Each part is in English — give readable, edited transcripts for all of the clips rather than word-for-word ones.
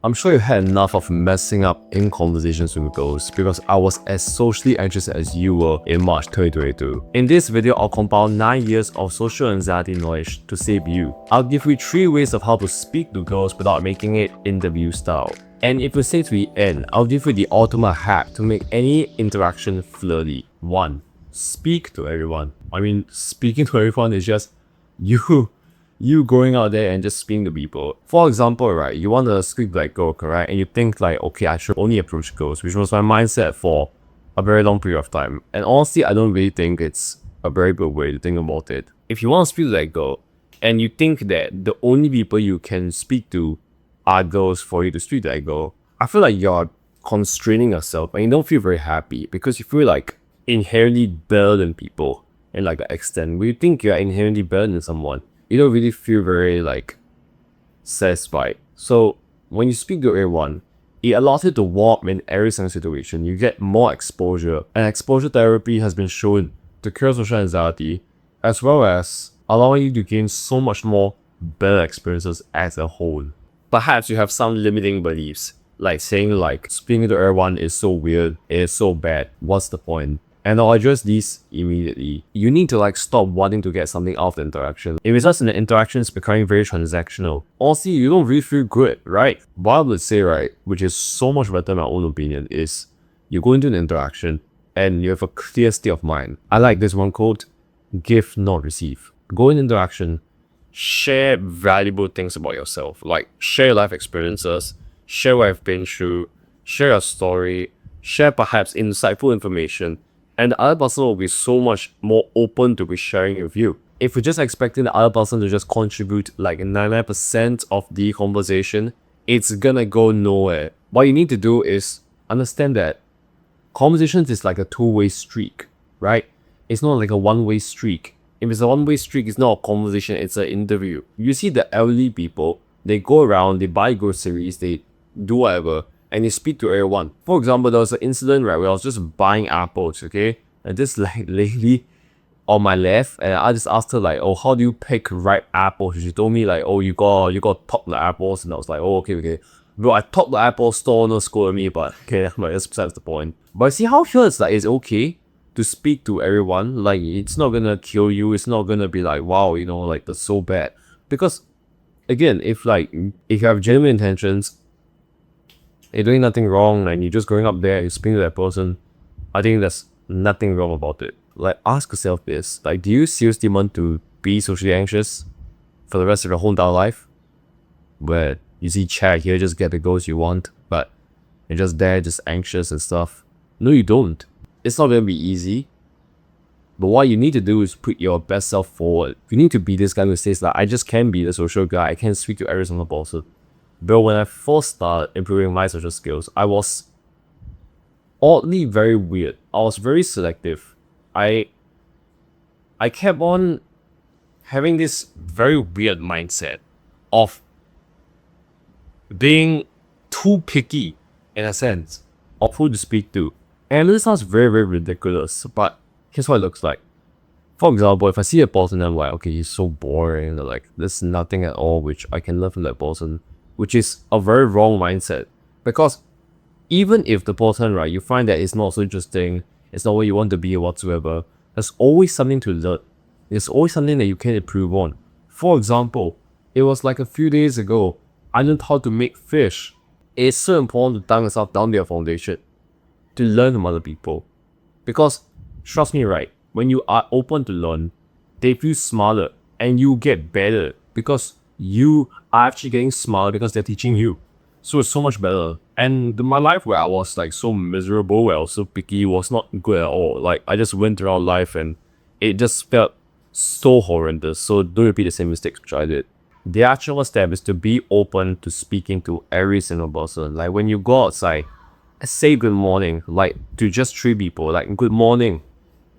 I'm sure you had enough of messing up in conversations with girls because I was as socially anxious as you were in March 2022. In this video, I'll compile 9 years of social anxiety knowledge to save you. I'll give you 3 ways of how to speak to girls without making it interview style. And if you stay to the end, I'll give you the ultimate hack to make any interaction flirty. 1. Speak to everyone. I mean, speaking to everyone is just you going out there and just speaking to people. For example, right, you want to speak like girl, correct? And you think like, okay, I should only approach girls, which was my mindset for a very long period of time. And honestly, I don't really think it's a very good way to think about it. If you want to speak to that girl, and you think that the only people you can speak to are girls for you to speak to that girl, I feel like you're constraining yourself and you don't feel very happy because you feel like inherently better than people in like the extent where you think you're inherently better than someone. You don't really feel very like satisfied. So when you speak to everyone, it allows you to warm in every single situation. You get more exposure, and exposure therapy has been shown to cure social anxiety, as well as allowing you to gain so much more better experiences as a whole. Perhaps you have some limiting beliefs, like saying like speaking to everyone is so weird, it is so bad, what's the point? And I'll address these immediately. You need to like stop wanting to get something out of the interaction. It results in the interactions becoming very transactional. Also, you don't really feel good, right? What I would say, right, which is so much better in my own opinion, is you go into an interaction and you have a clear state of mind. I like this one quote: give, not receive. Go in interaction, share valuable things about yourself, like share your life experiences, share what I've been through, share your story, share perhaps insightful information, and the other person will be so much more open to be sharing with you. If you're just expecting the other person to just contribute like 99% of the conversation, it's gonna go nowhere. What you need to do is understand that conversations is like a two-way streak, right? It's not like a one-way streak. If it's a one-way streak, it's not a conversation, it's an interview. You see the elderly people, they go around, they buy groceries, they do whatever, and they speak to everyone. For example, there was an incident, right, where I was just buying apples, okay? And this like lady on my left, and I just asked her like, oh, how do you pick ripe apples? She told me like, oh, you got top the apples, and I was like, oh, okay. Bro, I top the apple store, no scold me, but okay, like, that's besides the point. But I see how here it's like, it's okay to speak to everyone. Like, it's not gonna kill you, it's not gonna be like, wow, you know, like, that's so bad. Because, again, if you have genuine intentions, you're doing nothing wrong, and you're just going up there, you're speaking to that person, I think there's nothing wrong about it. Like, ask yourself this, like, do you seriously want to be socially anxious for the rest of your whole entire life? Where you see chat here, just get the goals you want, but you're just there, just anxious and stuff. No, you don't. It's not gonna be easy. But what you need to do is put your best self forward. You need to be this guy who says that I just can't be the social guy, I can't speak to every single person. But when I first started improving my social skills, I was oddly very weird. I was very selective. I kept on having this very weird mindset of being too picky in a sense of who to speak to. And this sounds very, very ridiculous, but here's what it looks like. For example, if I see a person, I'm like, okay, he's so boring, like, there's nothing at all which I can learn from that person, which is a very wrong mindset. Because even if the person, right, you find that it's not so interesting, it's not what you want to be or whatsoever, there's always something to learn. There's always something that you can improve on. For example, it was like a few days ago, I learned how to make fish. It's so important to dumb yourself down their foundation, to learn from other people. Because, trust me, right, when you are open to learn, they feel smarter and you get better because you are actually getting smarter because they're teaching you. So it's so much better. And my life where I was like so miserable, where I was so picky, was not good at all. Like, I just went throughout life and it just felt so horrendous. So don't repeat the same mistakes which I did. The actual step is to be open to speaking to every single person. Like, when you go outside, say good morning, like, to just 3 people, like, good morning,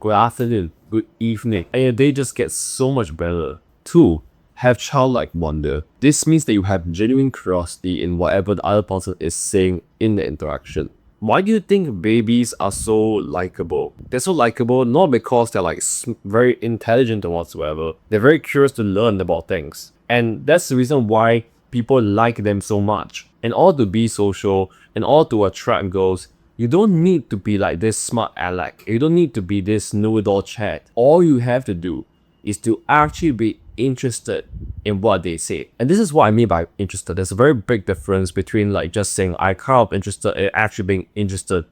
good afternoon, good evening, and your day just gets so much better. 2, have childlike wonder. This means that you have genuine curiosity in whatever the other person is saying in the interaction. Why do you think babies are so likable? They're so likable not because they're like very intelligent or whatsoever. They're very curious to learn about things. And that's the reason why people like them so much. In order to be social, in order to attract girls, you don't need to be like this smart aleck. You don't need to be this know-it-all chat. All you have to do is to actually be interested in what they say. And this is what I mean by interested. There's a very big difference between like just saying I kind of interested and actually being interested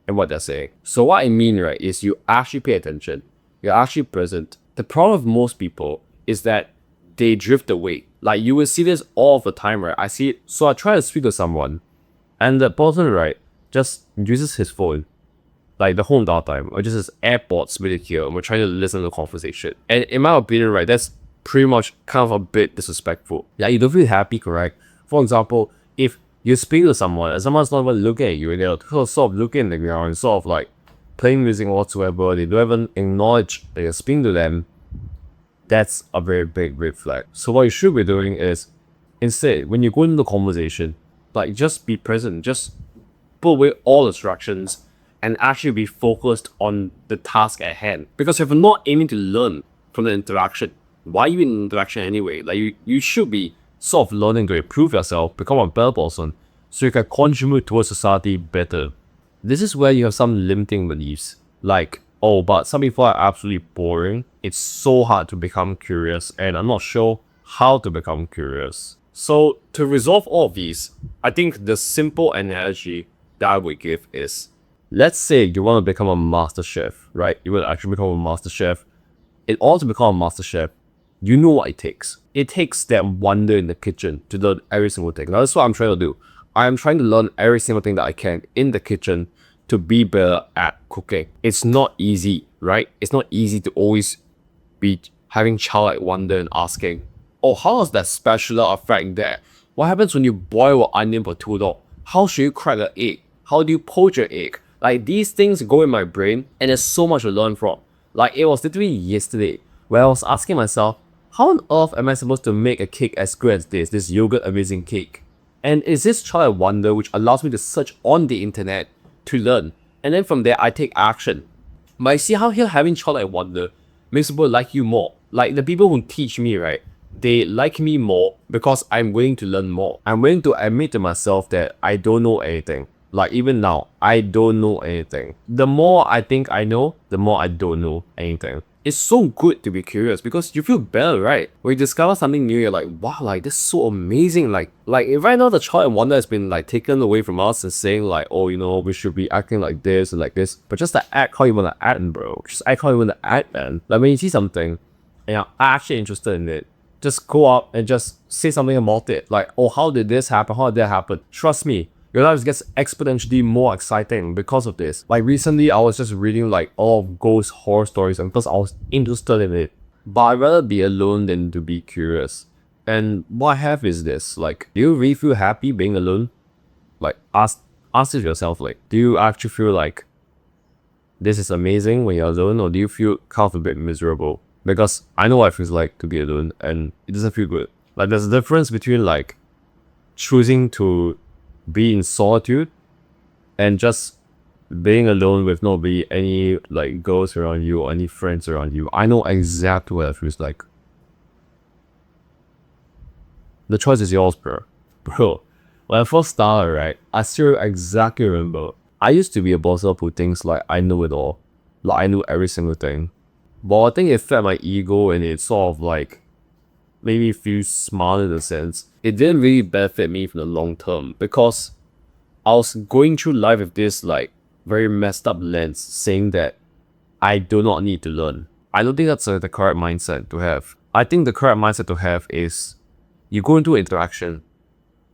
in what they're saying. So what I mean, right, is you actually pay attention. You're actually present. The problem with most people is that they drift away. Like you will see this all the time, right? I see it. So I try to speak to someone and the person, right, just uses his phone like the whole entire time, or just his AirPods with it here, and we're trying to listen to the conversation. And in my opinion, right, that's pretty much kind of a bit disrespectful. Yeah, you don't feel happy, correct? For example, if you speak to someone and someone's not even looking at you, and they're sort of looking at the ground and sort of like playing music whatsoever, they don't even acknowledge that you're speaking to them, that's a very big red flag. So what you should be doing is, instead, when you go into the conversation, like just be present, just put away all distractions and actually be focused on the task at hand. Because if you're not aiming to learn from the interaction, why are you in interaction anyway? Like you should be sort of learning to improve yourself, become a better person, so you can contribute towards society better. This is where you have some limiting beliefs, like, oh, but some people are absolutely boring. It's so hard to become curious, and I'm not sure how to become curious. So to resolve all of these, I think the simple analogy that I would give is, let's say you want to become a master chef, right? You will actually become a master chef. In order to become a master chef, you know what it takes. It takes that wonder in the kitchen to learn every single thing. Now, that's what I'm trying to do. I am trying to learn every single thing that I can in the kitchen to be better at cooking. It's not easy, right? It's not easy to always be having childlike wonder and asking, oh, how is that spatula effect there? What happens when you boil an onion for too long? How should you crack an egg? How do you poach an egg? Like, these things go in my brain and there's so much to learn from. Like, it was literally yesterday where I was asking myself, how on earth am I supposed to make a cake as good as this yogurt amazing cake? And it's this childlike wonder which allows me to search on the internet to learn. And then from there, I take action. But I see how here having childlike wonder makes people like you more. Like the people who teach me, right? They like me more because I'm willing to learn more. I'm willing to admit to myself that I don't know anything. Like even now, I don't know anything. The more I think I know, the more I don't know anything. It's so good to be curious because you feel better, right? When you discover something new, you're like, wow, like this is so amazing. Like if right now the child and wonder has been like taken away from us and saying like, oh, you know, we should be acting like this and like this. But just to act how you want to act, bro. Just act how you want to act, man. Like when you see something and you're actually interested in it, just go up and just say something about it. Like, oh, how did this happen? How did that happen? Trust me, your life gets exponentially more exciting because of this. Like recently, I was just reading like all of ghost horror stories and because I was interested in it. But I'd rather be alone than to be curious. And what I have is this, like, do you really feel happy being alone? Like, ask it yourself, like, do you actually feel like this is amazing when you're alone, or do you feel kind of a bit miserable? Because I know what it feels like to be alone and it doesn't feel good. Like there's a difference between like choosing to be in solitude and just being alone with nobody, any like girls around you or any friends around you. I know exactly what it feels like. The choice is yours, bro. Bro, when I first started, right, I still exactly remember. I used to be a boss who thinks like I know it all. Like I knew every single thing. But I think it fed my ego and it sort of like made me feel smart in a sense. It didn't really benefit me for the long term because I was going through life with this like very messed up lens saying that I do not need to learn. I don't think that's the correct mindset to have. I think the correct mindset to have is you go into interaction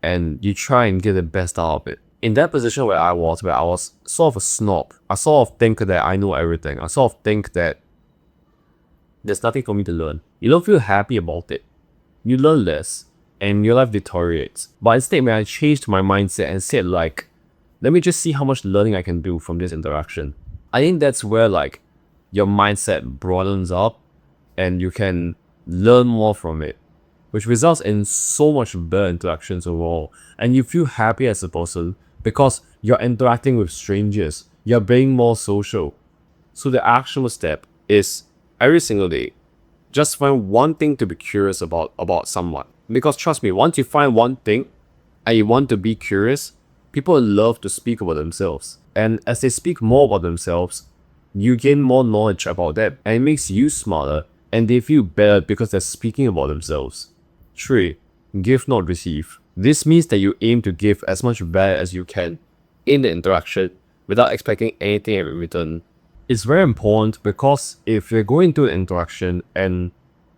and you try and get the best out of it. In that position where I was sort of a snob, I sort of think that I know everything. I sort of think that there's nothing for me to learn. You don't feel happy about it. You learn less and your life deteriorates. But instead, when I changed my mindset and said like, let me just see how much learning I can do from this interaction. I think that's where like your mindset broadens up and you can learn more from it, which results in so much better interactions overall. And you feel happy as a person because you're interacting with strangers. You're being more social. So the actual step is every single day, just find one thing to be curious about someone. Because trust me, once you find one thing and you want to be curious, people love to speak about themselves. And as they speak more about themselves, you gain more knowledge about them, and it makes you smarter, and they feel better because they're speaking about themselves. 3. Give not receive. This means that you aim to give as much value as you can in the interaction without expecting anything in return. It's very important because if you're going to an interaction and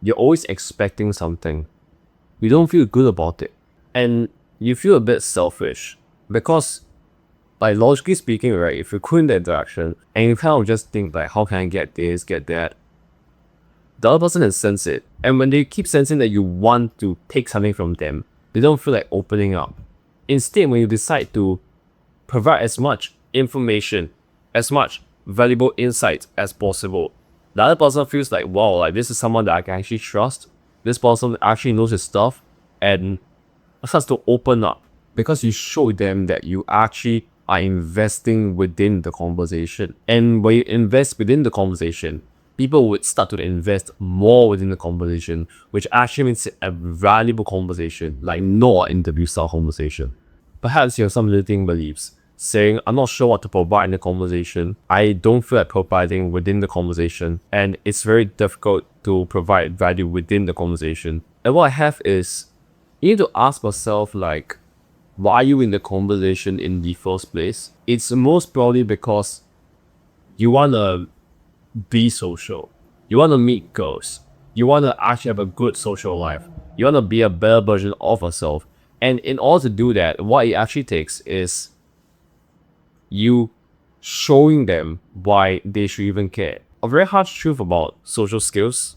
you're always expecting something, you don't feel good about it. And you feel a bit selfish because, like, logically speaking, right, if you go in the interaction and you kind of just think like, how can I get this, get that, the other person can sense it. And when they keep sensing that you want to take something from them, they don't feel like opening up. Instead, when you decide to provide as much information, as much valuable insight as possible, the other person feels like, wow, like this is someone that I can actually trust. This person actually knows his stuff and starts to open up because you show them that you actually are investing within the conversation. And when you invest within the conversation, people would start to invest more within the conversation, which actually makes it a valuable conversation, like not an interview style conversation. Perhaps you have some limiting beliefs, saying, I'm not sure what to provide in the conversation, I don't feel like providing within the conversation, and it's very difficult to provide value within the conversation. And what I have is, you need to ask yourself, like, why are you in the conversation in the first place? It's most probably because you want to be social. You want to meet girls. You want to actually have a good social life. You want to be a better version of yourself. And in order to do that, what it actually takes is you showing them why they should even care. A very harsh truth about social skills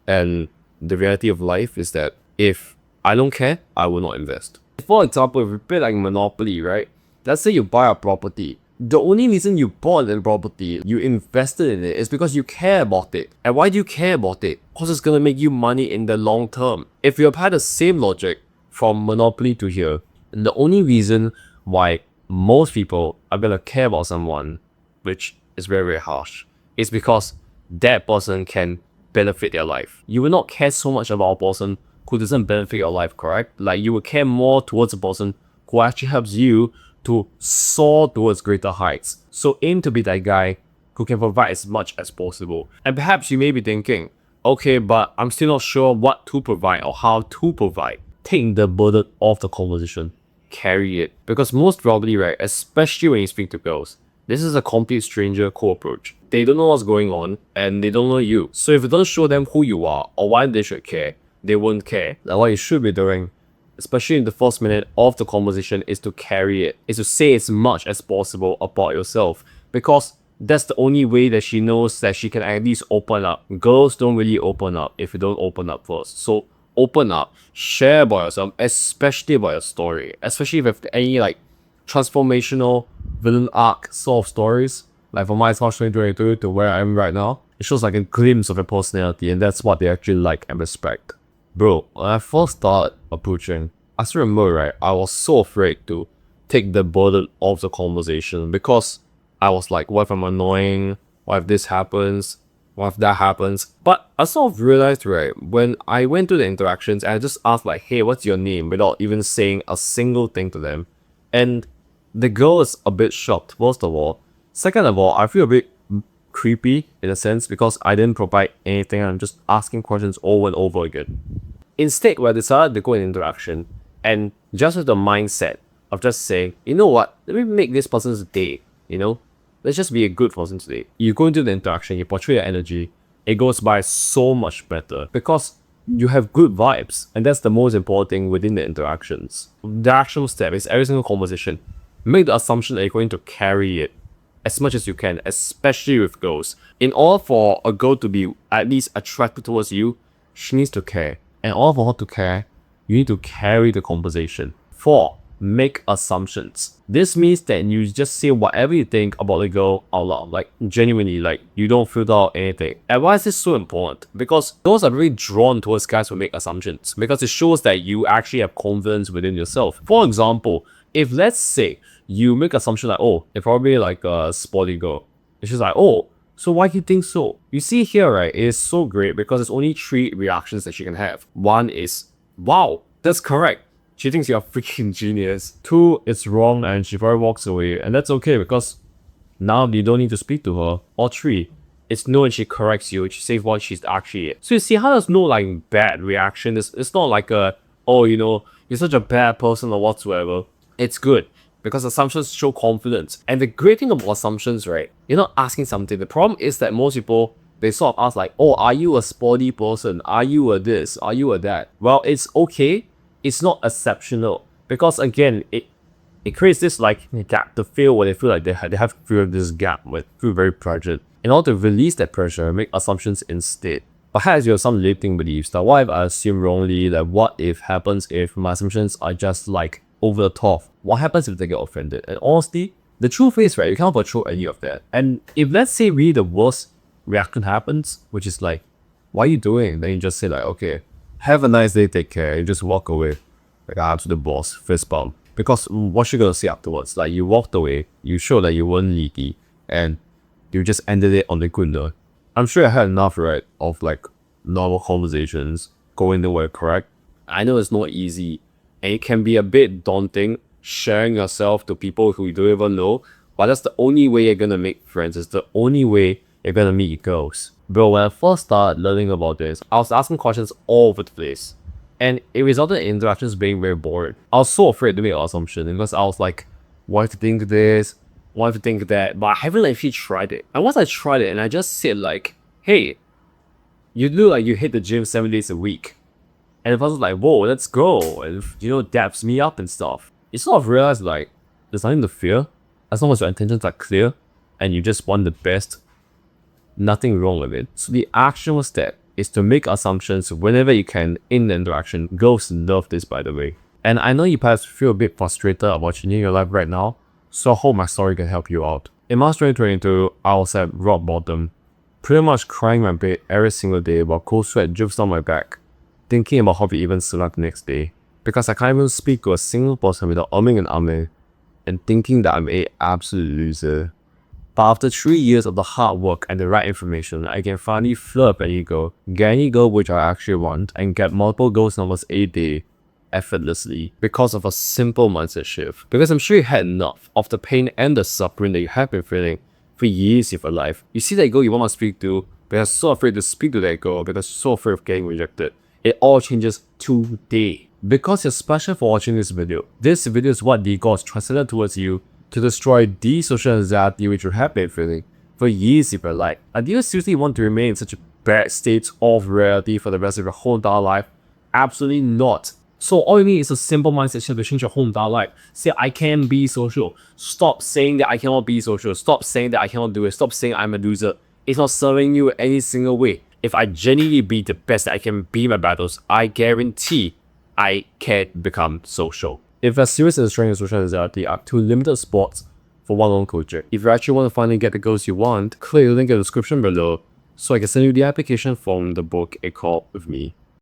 and the reality of life is that if I don't care, I will not invest. For example, if you play like Monopoly, right? Let's say you buy a property. The only reason you bought the property, you invested in it, is because you care about it. And why do you care about it? Because it's gonna make you money in the long term. If you apply the same logic from Monopoly to here, the only reason why most people are gonna care about someone, which is very, very harsh, is because that person can benefit their life. You will not care so much about a person who doesn't benefit your life, correct? Like, you will care more towards a person who actually helps you to soar towards greater heights. So aim to be that guy who can provide as much as possible. And perhaps you may be thinking, okay, but I'm still not sure what to provide or how to provide. Take the burden off the conversation. Carry it. Because most probably, right, especially when you speak to girls, this is a complete stranger co-approach. They don't know what's going on and they don't know you. So if you don't show them who you are or why they should care, they won't care. Like, what you should be doing, especially in the first minute of the conversation, is to carry it, is to say as much as possible about yourself, because that's the only way that she knows that she can at least open up. Girls don't really open up if you don't open up first. So open up, share about yourself, especially about your story, especially if you have any like transformational villain arc sort of stories, like from my March 2022 to where I am right now. It shows like a glimpse of your personality, and that's what they actually like and respect. Bro, when I first started approaching, I still remember, right, I was so afraid to take the burden of the conversation because I was like, what if I'm annoying? What if this happens? What if that happens? But I sort of realized, right, when I went to the interactions and I just asked like, hey, what's your name? Without even saying a single thing to them. And the girl is a bit shocked, first of all. Second of all, I feel a bit creepy in a sense because I didn't provide anything. I'm just asking questions over and over again. Instead, we decided to go in interaction and just with the mindset of just saying, you know what, let me make this person's day, you know? Let's just be a good person today. You go into the interaction, you portray your energy, it goes by so much better because you have good vibes, and that's the most important thing within the interactions. The actual step is every single conversation, make the assumption that you're going to carry it as much as you can, especially with girls. In order for a girl to be at least attracted towards you, she needs to care. And in order for her to care, you need to carry the conversation. 4. Make assumptions. This means that you just say whatever you think about the girl out loud, like genuinely, like you don't filter out anything. And why is this so important? Because girls are very drawn towards guys who make assumptions, because it shows that you actually have confidence within yourself. For example, if let's say you make assumption like, oh, it's probably like a sporty girl, and she's like, oh, so why do you think so? You see here, right, it is so great because there's only 3 reactions that she can have. One is, wow, that's correct. she thinks you're a freaking genius. 2, it's wrong and she probably walks away, and that's okay because now you don't need to speak to her. Or 3, it's no and she corrects you, she says what she's actually. So you see how there's no like bad reaction. It's not like a, oh, you know, you're such a bad person or whatsoever. It's good because assumptions show confidence. And the great thing about assumptions, right? You're not asking something. The problem is that most people, they sort of ask like, oh, are you a sporty person? Are you a this? Are you a that? Well, it's okay. It's not exceptional. Because again, it creates this like gap to feel where they feel like they have to feel this gap, where they feel very pressured. In order to release that pressure, make assumptions instead. Perhaps you have some limiting beliefs that what if I assume wrongly, that what if happens if my assumptions are just like over the top? What happens if they get offended? And honestly, the truth is, right, you can't control any of that. And if let's say really the worst reaction happens, which is like, what are you doing? Then you just say like, okay, have a nice day, take care. You just walk away, like to the boss, fist bump. Because what you gonna say afterwards? Like you walked away, you showed that you weren't needy, and you just ended it on the good note. I'm sure I had enough, right, of like normal conversations going nowhere, correct? I know it's not easy, and it can be a bit daunting sharing yourself to people who you don't even know, but that's the only way you're gonna make friends. It's the only way you're gonna meet girls. Bro, when I first started learning about this, I was asking questions all over the place, and it resulted in interactions being very boring. I was so afraid to make an assumption because I was like, what if you think this? What if you think that? But I haven't actually tried it. And once I tried it and I just said like, hey, you look like you hit the gym 7 days a week. And the person's like, whoa, let's go. And, you know, daps me up and stuff. You sort of realize like, there's nothing to fear. As long as your intentions are clear and you just want the best, nothing wrong with it. So the actual step is to make assumptions whenever you can in the interaction. Girls love this, by the way. And I know you perhaps feel a bit frustrated about changing your life right now, so I hope my story can help you out. In March 2022, I was at rock bottom, pretty much crying my bed every single day while cold sweat drips down my back, thinking about how to even sleep the next day, because I can't even speak to a single person without umming and ahhing, and thinking that I'm a absolute loser. But after 3 years of the hard work and the right information, I can finally fill up any girl, get any girl which I actually want, and get multiple girls numbers a day effortlessly because of a simple mindset shift. Because I'm sure you had enough of the pain and the suffering that you have been feeling for years of your life. You see that girl you want to speak to, but you're so afraid to speak to that girl because you're so afraid of getting rejected. It all changes today. Because you're special for watching this video. This video is what the gods translated towards you to destroy the social anxiety which you have been feeling for years of your life. And do you seriously want to remain in such a bad state of reality for the rest of your whole entire life? Absolutely not. So all you need is a simple mindset shift to change your whole entire life. Say, I can be social. Stop saying that I cannot be social. Stop saying that I cannot do it. Stop saying I'm a loser. It's not serving you any single way. If I genuinely be the best that I can be in my battles, I guarantee I can become social. If you're serious in destroying your social anxiety, I have 2 limited spots for one-on-one coaching. If you actually want to finally get the goals you want, click the link in the description below so I can send you the application from the book A Call With Me.